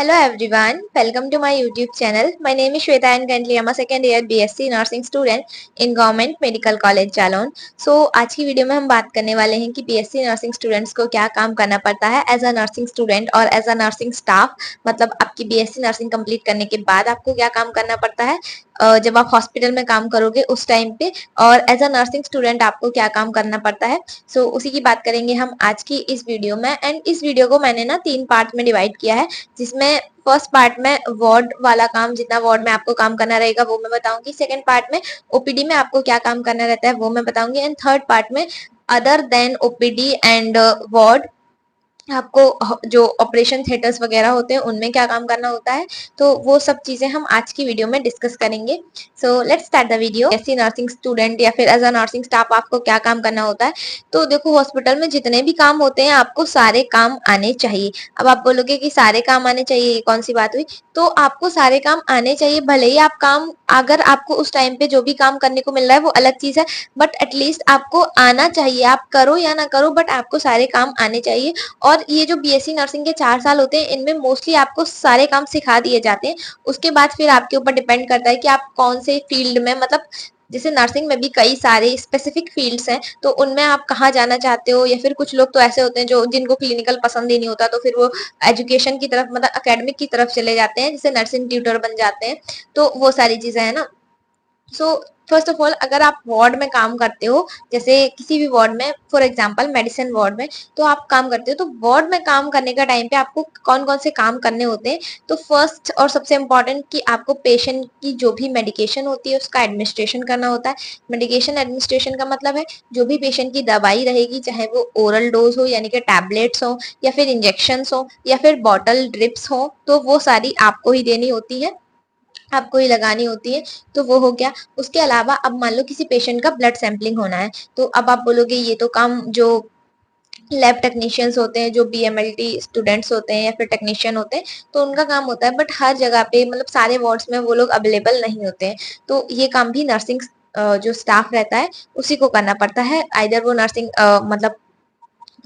Hello everyone, welcome to my YouTube channel. My name is Shweta and currently I'm a second year BSc Nursing student in Government Medical College Jalaun. So आज की video में हम बात करने वाले हैं कि BSc नर्सिंग स्टूडेंट्स को क्या काम करना पड़ता है एज अ नर्सिंग स्टूडेंट और एज अ नर्सिंग स्टाफ. मतलब आपकी BSc नर्सिंग कंप्लीट करने के बाद आपको क्या काम करना पड़ता है जब आप हॉस्पिटल में काम करोगे उस टाइम पे, और एज अ नर्सिंग स्टूडेंट आपको क्या काम करना पड़ता है. सो उसी की बात करेंगे हम आज की इस वीडियो में. एंड इस वीडियो को मैंने ना 3 पार्ट में डिवाइड किया है, जिसमें फर्स्ट पार्ट में वार्ड वाला काम, जितना वार्ड में आपको काम करना रहेगा वो मैं बताऊंगी. सेकंड पार्ट में ओपीडी में आपको क्या काम करना रहता है वो मैं बताऊंगी. एंड थर्ड पार्ट में other than OPD and ward आपको जो ऑपरेशन थिएटर्स वगैरह होते हैं उनमें क्या काम करना होता है. तो वो सब चीजें हम आज की वीडियो में डिस्कस करेंगे. So let's start the video. ऐसी नर्सिंग स्टूडेंट या फिर एज अ नर्सिंग स्टाफ आपको क्या काम करना होता है. तो देखो, हॉस्पिटल में जितने भी काम होते हैं आपको सारे काम आने चाहिए. अब आप बोलोगे कि सारे काम आने चाहिए, ये कौन सी बात हुई. तो आपको सारे काम आने चाहिए, भले ही आप काम, अगर आपको उस टाइम पे जो भी काम करने को मिल रहा है वो अलग चीज है, बट एटलीस्ट आपको आना चाहिए. आप करो या ना करो, बट आपको सारे काम आने चाहिए. और ये जो बीएससी नर्सिंग के 4 साल होते हैं इनमें मोस्टली आपको सारे काम सिखा दिए जाते हैं. उसके बाद फिर आपके ऊपर डिपेंड करता है कि आप कौन से फील्ड में, मतलब जैसे नर्सिंग में भी कई सारे स्पेसिफिक फील्ड्स हैं, तो उनमें आप कहाँ जाना चाहते हो. या फिर कुछ लोग तो ऐसे होते हैं जो जिनको क्लिनिकल पसंद ही नहीं होता, तो फिर वो एजुकेशन की तरफ, मतलब एकेडमिक की तरफ चले जाते हैं, जैसे नर्सिंग ट्यूटर बन जाते हैं. तो वो सारी चीजें है ना. सो फर्स्ट ऑफ ऑल, अगर आप वार्ड में काम करते हो, जैसे किसी भी वार्ड में, फॉर एग्जांपल मेडिसिन वार्ड में, तो आप काम करते हो, तो वार्ड में काम करने का टाइम पे आपको कौन कौन से काम करने होते हैं. तो फर्स्ट और सबसे इम्पोर्टेंट कि आपको पेशेंट की जो भी मेडिकेशन होती है उसका एडमिनिस्ट्रेशन करना होता है. मेडिकेशन एडमिनिस्ट्रेशन का मतलब है जो भी पेशेंट की दवाई रहेगी, चाहे वो ओरल डोज हो यानी कि टैबलेट्स हो, या फिर इंजेक्शन हो, या फिर बॉटल ड्रिप्स हो, तो वो सारी आपको ही देनी होती है, आपको ही लगानी होती है. तो वो हो गया. उसके अलावा अब मान लो किसी पेशेंट का ब्लड सैंपलिंग होना है, तो अब आप बोलोगे ये तो काम जो लैब टेक्नीशियंस होते हैं, जो बीएमएलटी स्टूडेंट्स होते हैं या फिर टेक्नीशियन होते हैं, तो उनका काम होता है. बट हर जगह पे, मतलब सारे वार्ड्स में वो लोग अवेलेबल नहीं होते हैं. तो ये काम भी नर्सिंग जो स्टाफ रहता है उसी को करना पड़ता है. आइदर वो नर्सिंग मतलब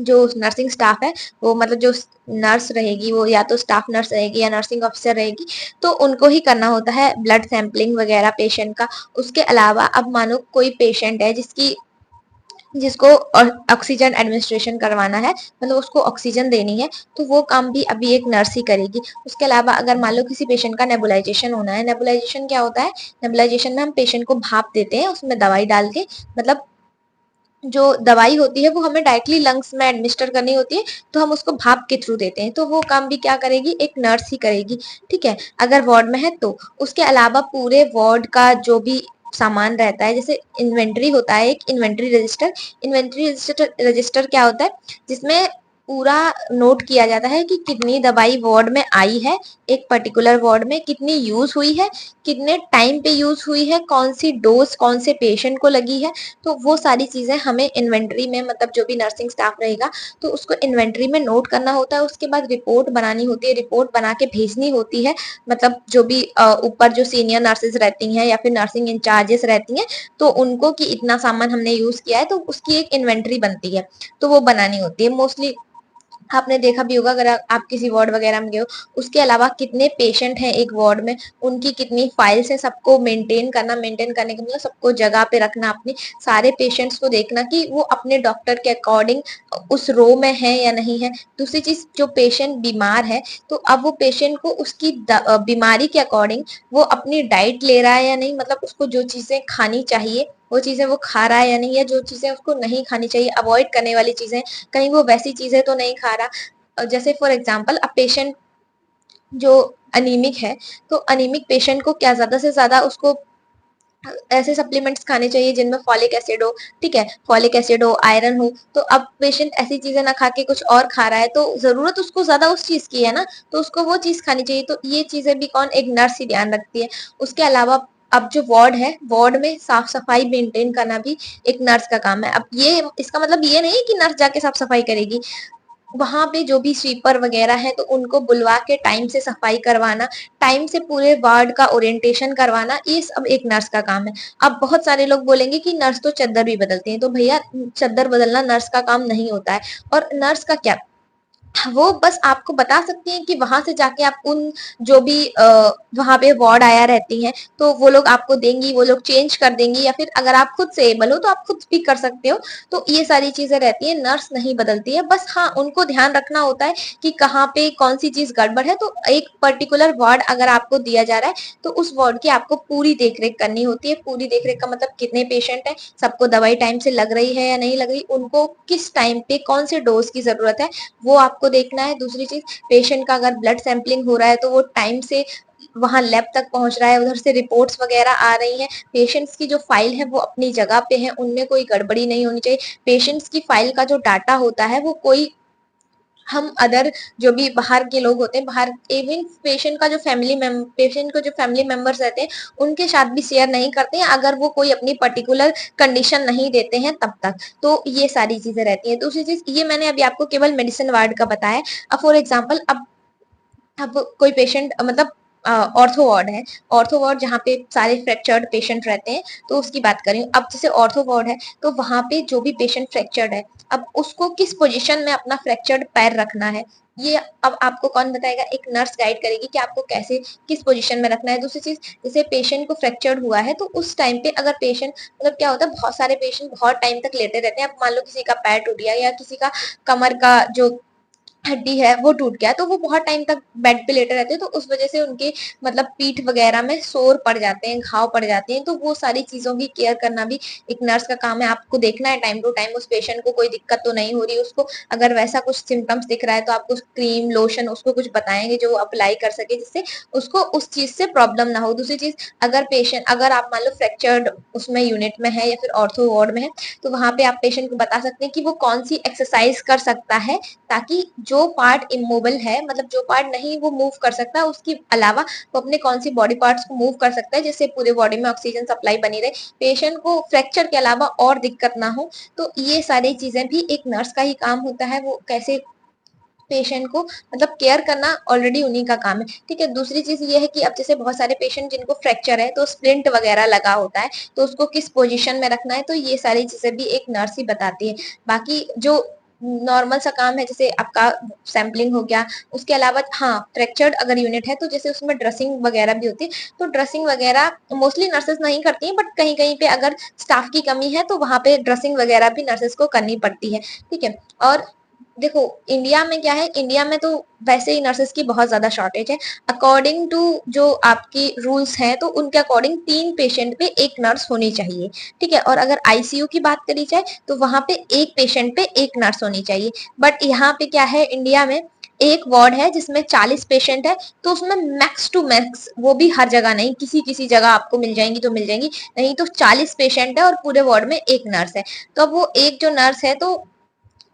जो नर्सिंग स्टाफ है, वो मतलब जो नर्स रहेगी वो या तो स्टाफ नर्स रहेगी या नर्सिंग ऑफिसर रहेगी, तो उनको ही करना होता है ब्लड सैंपलिंग वगैरह पेशेंट का. उसके अलावा अब मानो कोई पेशेंट है जिसको ऑक्सीजन एडमिनिस्ट्रेशन करवाना है, मतलब उसको ऑक्सीजन देनी है, तो वो काम भी अभी एक नर्स ही करेगी. उसके अलावा अगर मान लो किसी पेशेंट का नेबुलाइजेशन होना है. नेबुलाइजेशन क्या होता है? नेबुलाइजेशन में हम पेशेंट को भाप देते हैं उसमें दवाई डाल के, मतलब जो दवाई होती है वो हमें डायरेक्टली लंग्स में एडमिनिस्टर करनी होती है, तो हम उसको भाप के थ्रू देते हैं. तो वो काम भी क्या करेगी? एक नर्स ही करेगी. ठीक है, अगर वार्ड में है तो. उसके अलावा पूरे वार्ड का जो भी सामान रहता है, जैसे इन्वेंट्री होता है, एक इन्वेंट्री रजिस्टर. इन्वेंट्री रजिस्टर क्या होता है? जिसमें पूरा नोट किया जाता है कि कितनी दवाई वार्ड में आई है, एक पर्टिकुलर वार्ड में कितनी यूज हुई है, कितने टाइम पे यूज हुई है, कौन सी डोज कौन से पेशेंट को लगी है. तो वो सारी चीजें हमें इन्वेंट्री में, मतलब जो भी नर्सिंग स्टाफ रहेगा तो उसको इन्वेंट्री में नोट करना होता है. उसके बाद रिपोर्ट बनानी होती है, रिपोर्ट बना के भेजनी होती है, मतलब जो भी ऊपर जो सीनियर नर्सेज रहती हैं या फिर नर्सिंग इंचार्जेस रहती हैं, तो उनको कि इतना सामान हमने यूज किया है, तो उसकी एक इन्वेंट्री बनती है, तो वो बनानी होती है. मोस्टली आपने देखा भी होगा अगर आप किसी वार्ड वगैरह में गए हो. उसके अलावा कितने पेशेंट हैं एक वार्ड में, उनकी कितनी फाइल्स है, सबको मेंटेन करना. मेंटेन करने का मतलब सबको जगह पे रखना, अपने सारे पेशेंट्स को देखना कि वो अपने डॉक्टर के अकॉर्डिंग उस रो में है या नहीं है. दूसरी चीज, जो पेशेंट बीमार है, तो अब वो पेशेंट को उसकी बीमारी के अकॉर्डिंग वो अपनी डाइट ले रहा है या नहीं, मतलब उसको जो चीजें खानी चाहिए वो चीजें वो खा रहा है या नहीं, या जो चीजें उसको नहीं खानी चाहिए, अवॉइड करने वाली चीजें, कहीं वो वैसी चीजें तो नहीं खा रहा. जैसे फॉर एग्जाम्पल, अब पेशेंट जो अनीमिक है, तो अनीमिक पेशेंट को क्या ज्यादा से ज्यादा उसको ऐसे सप्लीमेंट्स खाने चाहिए जिनमें फॉलिक एसिड हो. ठीक है, फॉलिक एसिड हो, आयरन हो. तो अब पेशेंट ऐसी चीजें ना खा के कुछ और खा रहा है, तो जरूरत उसको ज्यादा उस चीज की है ना, तो उसको वो चीज खानी चाहिए. तो ये चीजें भी कौन? एक नर्स ही ध्यान रखती है. उसके अलावा अब जो वार्ड है, वार्ड में साफ सफाई मेंटेन करना भी एक नर्स का काम है. अब ये इसका मतलब ये नहीं कि नर्स जाके साफ सफाई करेगी. वहां पे जो भी स्वीपर वगैरह है तो उनको बुलवा के टाइम से सफाई करवाना, टाइम से पूरे वार्ड का ओरिएंटेशन करवाना, ये सब एक नर्स का काम है. अब बहुत सारे लोग बोलेंगे कि नर्स तो चद्दर भी बदलती हैं, तो भैया चद्दर बदलना नर्स का काम नहीं होता है. और नर्स का क्या, वो बस आपको बता सकती हैं कि वहां से जाके आप उन जो भी वहां पे वार्ड आया रहती हैं तो वो लोग आपको देंगी, वो लोग चेंज कर देंगी, या फिर अगर आप खुद से एबल हो तो आप खुद भी कर सकते हो। तो ये सारी चीजें रहती है, नर्स नहीं बदलती है। बस हाँ, उनको ध्यान रखना होता है कि कहाँ पे कौन सी चीज गड़बड़ है। तो एक पर्टिकुलर वार्ड अगर आपको दिया जा रहा है तो उस वार्ड की आपको पूरी देखरेख करनी होती है। पूरी देखरेख का मतलब कितने पेशेंट है, सबको दवाई टाइम से लग रही है या नहीं लग रही, उनको किस टाइम पे कौन से डोज की जरूरत है वो आपको देखना है। दूसरी चीज, पेशेंट का अगर ब्लड सैंपलिंग हो रहा है तो वो टाइम से वहां लैब तक पहुंच रहा है, उधर से रिपोर्ट्स वगैरह आ रही हैं, पेशेंट्स की जो फाइल है वो अपनी जगह पे है, उनमें कोई गड़बड़ी नहीं होनी चाहिए। पेशेंट्स की फाइल का जो डाटा होता है वो कोई हम अदर जो भी बाहर के लोग होते हैं, बाहर इवन पेशेंट को जो फैमिली मेंबर्स रहते हैं उनके साथ भी शेयर नहीं करते हैं अगर वो कोई अपनी पर्टिकुलर कंडीशन नहीं देते हैं तब तक। तो ये सारी चीजें रहती हैं। दूसरी चीज, ये मैंने अभी आपको केवल मेडिसिन वार्ड का बताया। अब फॉर एग्जाम्पल, अब कोई पेशेंट मतलब ऑर्थो वार्ड है, ऑर्थो वार्ड जहाँ पे सारे फ्रैक्चर्ड पेशेंट रहते हैं, तो उसकी बात करें। अब जैसे ऑर्थो वार्ड है तो वहां पे जो भी पेशेंट फ्रैक्चर्ड है, अब उसको किस पोजीशन में अपना फ्रैक्चर्ड पैर रखना है, ये अब आपको कौन बताएगा? एक नर्स गाइड करेगी कि आपको कैसे किस पोजीशन में रखना है। दूसरी चीज, जैसे पेशेंट को फ्रैक्चर्ड हुआ है तो उस टाइम पे अगर पेशेंट मतलब क्या होता है, बहुत सारे पेशेंट बहुत टाइम तक लेटे रहते हैं। अब मान लो किसी का पैर टूट गया या किसी का कमर का जो हड्डी है वो टूट गया, तो वो बहुत टाइम तक बेड पे लेटे रहते हैं, तो उस वजह से उनके मतलब पीठ वगैरह में सोर पड़ जाते हैं, घाव पड़ जाते हैं। तो वो सारी चीजों की केयर करना भी एक नर्स का काम है। आपको देखना है टाइम टू टाइम उस पेशेंट को कोई दिक्कत तो नहीं हो रही उसको। अगर वैसा कुछ सिम्टम्स दिख रहा है तो आपको क्रीम लोशन उसको कुछ बताएंगे जो वो अप्लाई कर सके, जिससे उसको उस चीज से प्रॉब्लम ना हो। दूसरी चीज, अगर आप मान लो फ्रैक्चर्ड उसमें यूनिट में है या फिर ऑर्थो वार्ड में है, तो वहां पे आप पेशेंट को बता सकते हैं कि वो कौन सी एक्सरसाइज कर सकता है ताकि जो पार्ट इमोबल है, मतलब जो पार्ट नहीं वो मूव कर सकता, उसके अलावा वो अपने कौन सी बॉडी पार्ट्स को मूव कर सकता है जिससे पूरे बॉडी में ऑक्सीजन सप्लाई बनी रहे, पेशेंट को फ्रैक्चर के अलावा और दिक्कत ना हो। तो ये सारी चीजें भी एक नर्स का ही काम होता है, वो कैसे पेशेंट को मतलब केयर करना ऑलरेडी उन्हीं का काम है। ठीक है। दूसरी चीज ये है कि अब जैसे बहुत सारे पेशेंट जिनको फ्रैक्चर है तो स्प्लिंट वगैरह लगा होता है, तो उसको किस पोजीशन में रखना है, तो ये सारी चीजें भी एक नर्स ही बताती है। बाकी जो नॉर्मल सा काम है जैसे आपका सैम्पलिंग हो गया, उसके अलावा हाँ, फ्रैक्चर्ड अगर यूनिट है तो जैसे उसमें ड्रेसिंग वगैरह भी होती है, तो ड्रेसिंग वगैरह मोस्टली नर्सेस नहीं करती हैं, बट कहीं कहीं पे अगर स्टाफ की कमी है तो वहां पे ड्रेसिंग वगैरह भी नर्सेस को करनी पड़ती है। ठीक है। और देखो, इंडिया में क्या है, इंडिया में तो वैसे ही नर्सेस की बहुत ज्यादा शॉर्टेज है। अकॉर्डिंग टू जो आपकी रूल्स हैं तो उनके अकॉर्डिंग 3 पेशेंट पे एक नर्स होनी चाहिए। ठीक है। और अगर आईसीयू की बात करी जाए तो वहां पे एक पेशेंट पे एक नर्स होनी चाहिए। बट यहाँ पे क्या है, इंडिया में एक वार्ड है जिसमें 40 पेशेंट है, तो उसमें मैक्स टू मैक्स, वो भी हर जगह नहीं, किसी किसी जगह आपको मिल जाएंगी तो मिल जाएंगी, नहीं तो 40 पेशेंट है और पूरे वार्ड में एक नर्स है। तो अब वो एक जो नर्स है तो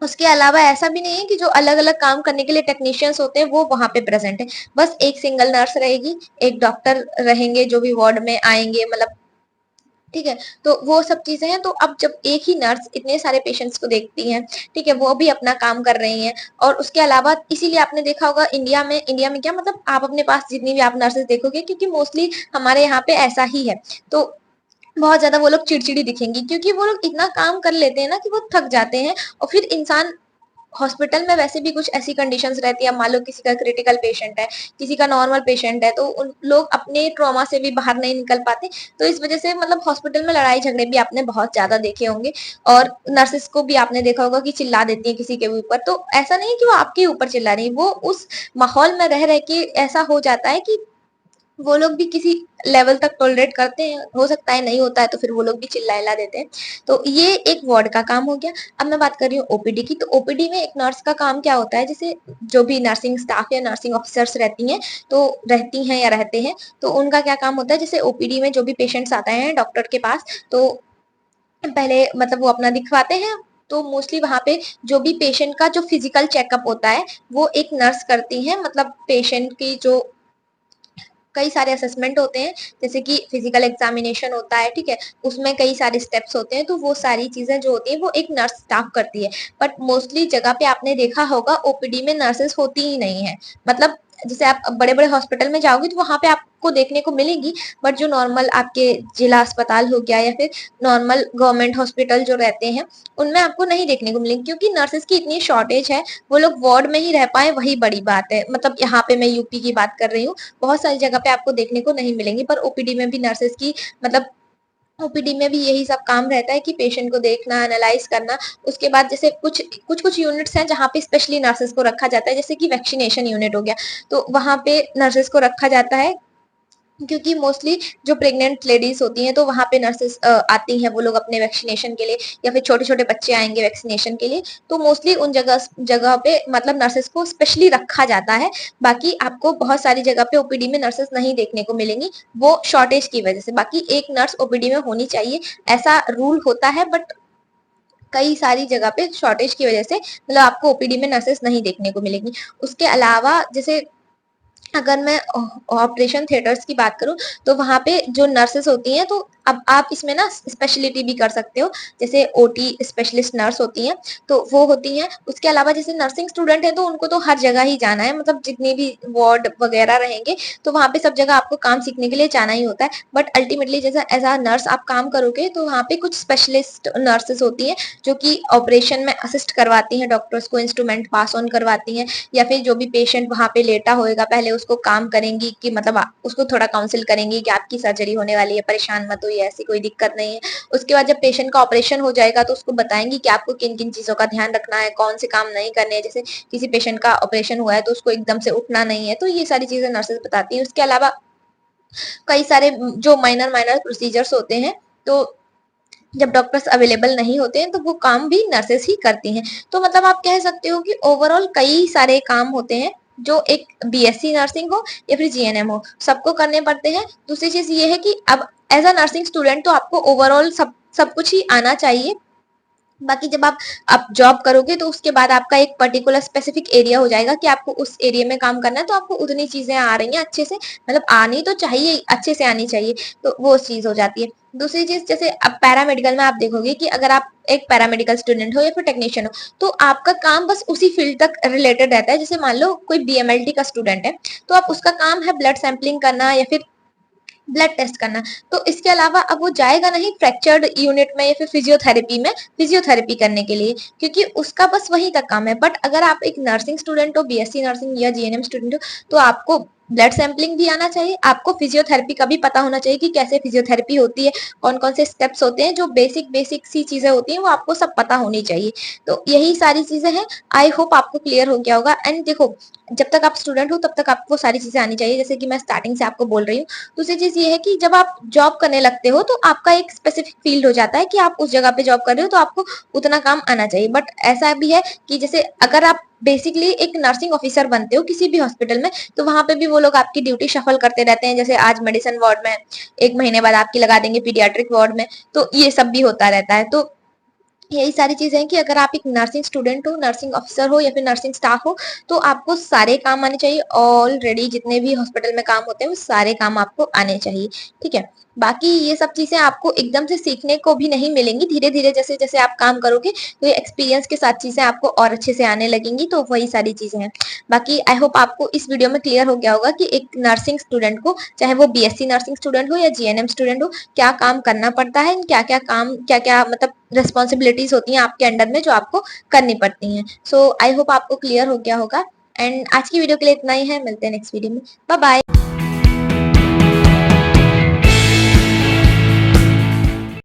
उसके अलावा ऐसा भी नहीं है कि जो अलग अलग काम करने के लिए टेक्नीशियंस होते हैं वो वहां पे प्रेजेंट है। बस एक सिंगल नर्स रहेगी, एक डॉक्टर रहेंगे जो भी वार्ड में आएंगे, मतलब ठीक है। तो वो सब चीजें हैं। तो अब जब एक ही नर्स इतने सारे पेशेंट्स को देखती है, ठीक है, वो भी अपना काम कर रही हैं, और उसके अलावा इसीलिए आपने देखा होगा इंडिया में क्या मतलब आप अपने पास जितनी भी आप नर्सेस देखोगे, क्योंकि मोस्टली हमारे यहाँ पे ऐसा ही है, तो बहुत ज्यादा वो लोग चिड़चिड़ी दिखेंगी क्योंकि वो लोग इतना काम कर लेते हैं ना कि वो थक जाते हैं। और फिर इंसान हॉस्पिटल में वैसे भी कुछ ऐसी कंडीशंस रहती है, मान लो किसी का क्रिटिकल पेशेंट है, किसी का नॉर्मल पेशेंट है, तो उन लोग अपने ट्रॉमा से भी बाहर नहीं निकल पाते। तो इस वजह से मतलब हॉस्पिटल में लड़ाई झगड़े भी आपने बहुत ज्यादा देखे होंगे, और नर्सेस को भी आपने देखा होगा कि चिल्ला देती है किसी के ऊपर। तो ऐसा नहीं है कि वो आपके ऊपर चिल्ला रही, वो उस माहौल में रह रह के ऐसा हो जाता है कि वो लोग भी किसी लेवल तक टॉलरेट करते हैं, हो सकता है नहीं होता है तो फिर वो लोग भी चिल्ला देते हैं। तो ये एक वार्ड का काम हो गया। अब मैं बात कर रही हूँ ओपीडी की। तो ओपीडी में एक नर्स का काम क्या होता है, जैसे जो भी नर्सिंग स्टाफ या नर्सिंग ऑफिसर्स रहती हैं, तो रहती हैं या रहते हैं, तो उनका क्या काम होता है, जैसे ओपीडी में जो भी पेशेंट्स आते हैं डॉक्टर के पास, तो पहले मतलब वो अपना दिखवाते हैं। तो मोस्टली वहां पे जो भी पेशेंट का जो फिजिकल चेकअप होता है वो एक नर्स करती है, मतलब पेशेंट की जो कई सारे असेसमेंट होते हैं, जैसे कि फिजिकल एग्जामिनेशन होता है, ठीक है, उसमें कई सारे स्टेप्स होते हैं, तो वो सारी चीजें जो होती है वो एक नर्स स्टाफ करती है। बट मोस्टली जगह पे आपने देखा होगा ओपीडी में नर्सेस होती ही नहीं है, मतलब जैसे आप बड़े बड़े हॉस्पिटल में जाओगे तो वहां पे आपको देखने को मिलेगी, बट जो नॉर्मल आपके जिला अस्पताल हो गया या फिर नॉर्मल गवर्नमेंट हॉस्पिटल जो रहते हैं उनमें आपको नहीं देखने को मिलेंगी, क्योंकि नर्सेस की इतनी शॉर्टेज है। वो लोग वार्ड में ही रह पाए वही बड़ी बात है। मतलब यहाँ पे मैं यूपी की बात कर रही हूँ, बहुत सारी जगह पे आपको देखने को नहीं मिलेंगी, पर ओपीडी में भी नर्सेस की मतलब ओपीडी में भी यही सब काम रहता है कि पेशेंट को देखना, एनालाइज करना। उसके बाद जैसे कुछ कुछ कुछ यूनिट्स हैं जहाँ पे स्पेशली नर्सेस को रखा जाता है, जैसे कि वैक्सीनेशन यूनिट हो गया, तो वहां पे नर्सेस को रखा जाता है, क्योंकि मोस्टली जो प्रेग्नेंट लेडीज होती हैं तो वहां पे नर्सेस आती हैं, वो लोग अपने वैक्सीनेशन के लिए, या फिर छोटे छोटे बच्चे आएंगे वैक्सीनेशन के लिए, तो मोस्टली उन जगह जगह पे मतलब नर्सेस को स्पेशली रखा जाता है। बाकी आपको बहुत सारी जगह पे ओपीडी में नर्सेस नहीं देखने को मिलेंगी, वो शॉर्टेज की वजह से। बाकी एक नर्स ओपीडी में होनी चाहिए, ऐसा रूल होता है, बट कई सारी जगह पे शॉर्टेज की वजह से मतलब आपको ओपीडी में नर्सेस नहीं देखने को मिलेंगी। उसके अलावा जैसे अगर मैं ऑपरेशन थिएटर्स की बात करूं तो वहां पे जो नर्सेस होती हैं, तो अब आप इसमें ना स्पेशलिटी भी कर सकते हो, जैसे ओटी स्पेशलिस्ट नर्स होती हैं तो वो होती हैं। उसके अलावा जैसे नर्सिंग स्टूडेंट है तो उनको तो हर जगह ही जाना है, मतलब जितनी भी वार्ड वगैरह रहेंगे तो वहां पे सब जगह आपको काम सीखने के लिए जाना ही होता है। बट अल्टीमेटली जैसा एज अ नर्स आप काम करोगे तो वहां पे कुछ स्पेशलिस्ट नर्सेस होती हैं जो कि ऑपरेशन में असिस्ट करवाती हैं, डॉक्टर्स को इंस्ट्रूमेंट पास ऑन करवाती हैं, या फिर जो भी पेशेंट वहां पे लेटा होएगा पहले उसको काम करेंगी कि मतलब उसको थोड़ा काउंसिल करेंगी कि आपकी सर्जरी होने वाली है, परेशान मत होइए, ऐसी कोई दिक्कत नहीं है। उसके बाद जब पेशेंट का ऑपरेशन हो जाएगा तो उसको बताएंगी कि आपको किन किन चीजों का ध्यान रखना है, कौन से काम नहीं करने हैं। जैसे किसी पेशेंट का ऑपरेशन हुआ है तो उसको एकदम से उठना नहीं है, तो ये सारी चीजें नर्सेज बताती हैं। उसके अलावा कई सारे जो माइनर माइनर प्रोसीजर्स होते हैं, तो जब डॉक्टर्स अवेलेबल नहीं होते हैं तो वो काम भी नर्सेस ही करती हैं। तो मतलब आप कह सकते हो कि ओवरऑल कई सारे काम होते हैं जो एक बीएससी नर्सिंग हो या फिर जीएनएम हो, सबको करने पड़ते हैं। दूसरी चीज ये है कि अब एज अ नर्सिंग स्टूडेंट तो आपको ओवरऑल सब सब कुछ ही आना चाहिए। बाकी जब आप जॉब करोगे तो उसके बाद आपका एक पर्टिकुलर स्पेसिफिक एरिया हो जाएगा कि आपको उस एरिया में काम करना है, तो आपको उतनी चीजें आ रही हैं अच्छे से, मतलब आनी तो चाहिए, अच्छे से आनी चाहिए, तो वो चीज हो जाती है। दूसरी चीज जैसे अब पैरामेडिकल में आप देखोगे कि अगर आप एक पैरामेडिकल स्टूडेंट हो या फिर टेक्नीशियन हो तो आपका काम बस उसी फील्ड तक रिलेटेड रहता है। जैसे मान लो कोई बीएमएलटी का स्टूडेंट है तो आप उसका काम है ब्लड सैंपलिंग करना या फिर ब्लड टेस्ट करना, तो इसके अलावा अब वो जाएगा नहीं फ्रैक्चर्ड यूनिट में या फिर फिजियोथेरेपी में फिजियोथेरेपी करने के लिए, क्योंकि उसका बस वहीं तक काम है। बट अगर आप एक नर्सिंग स्टूडेंट हो, बीएससी नर्सिंग या जीएनएम स्टूडेंट हो, तो आपको ब्लड सैंपलिंग भी आना चाहिए, आपको फिजियोथेरेपी का भी पता होना चाहिए कि कैसे फिजियोथेरेपी होती है, कौन कौन से स्टेप्स होते हैं, जो बेसिक बेसिक सी चीजें होती हैं वो आपको सब पता होनी चाहिए। तो यही सारी चीजें हैं। आई होप आपको क्लियर हो गया होगा। एंड देखो, जब तक आप स्टूडेंट हो तब तक आपको सारी चीजें आनी चाहिए, जैसे कि मैं स्टार्टिंग से आपको बोल रही हूँ। दूसरी चीज ये है कि जब आप जॉब करने लगते हो तो आपका एक स्पेसिफिक फील्ड हो जाता है कि आप उस जगह पे जॉब कर रहे हो तो आपको उतना काम आना चाहिए। बट ऐसा भी है कि जैसे अगर आप बेसिकली एक नर्सिंग ऑफिसर बनते हो किसी भी हॉस्पिटल में, तो वहां पे भी वो लोग आपकी ड्यूटी शफल करते रहते हैं। जैसे आज मेडिसिन वार्ड में, एक महीने बाद आपकी लगा देंगे पीडियाट्रिक वार्ड में, तो ये सब भी होता रहता है। तो यही सारी चीजें हैं कि अगर आप एक नर्सिंग स्टूडेंट हो, नर्सिंग ऑफिसर हो या फिर नर्सिंग स्टाफ हो, तो आपको सारे काम आने चाहिए। ऑलरेडी जितने भी हॉस्पिटल में काम होते हैं वो सारे काम आपको आने चाहिए, ठीक है। बाकी ये सब चीजें आपको एकदम से सीखने को भी नहीं मिलेंगी, धीरे धीरे जैसे जैसे आप काम करोगे तो ये एक्सपीरियंस के साथ चीजें आपको और अच्छे से आने लगेंगी। तो वही सारी चीजें हैं। बाकी आई होप आपको इस वीडियो में क्लियर हो गया होगा कि एक नर्सिंग स्टूडेंट को, चाहे वो बीएससी नर्सिंग स्टूडेंट हो या जीएनएम स्टूडेंट हो, क्या काम करना पड़ता है, क्या क्या काम, क्या क्या मतलब रिस्पॉन्सिबिलिटीज होती हैं आपके अंडर में जो आपको करनी पड़ती हैं। सो आई होप आपको क्लियर हो गया होगा। एंड आज की वीडियो के लिए इतना ही है, मिलते हैं नेक्स्ट वीडियो में। Bye bye.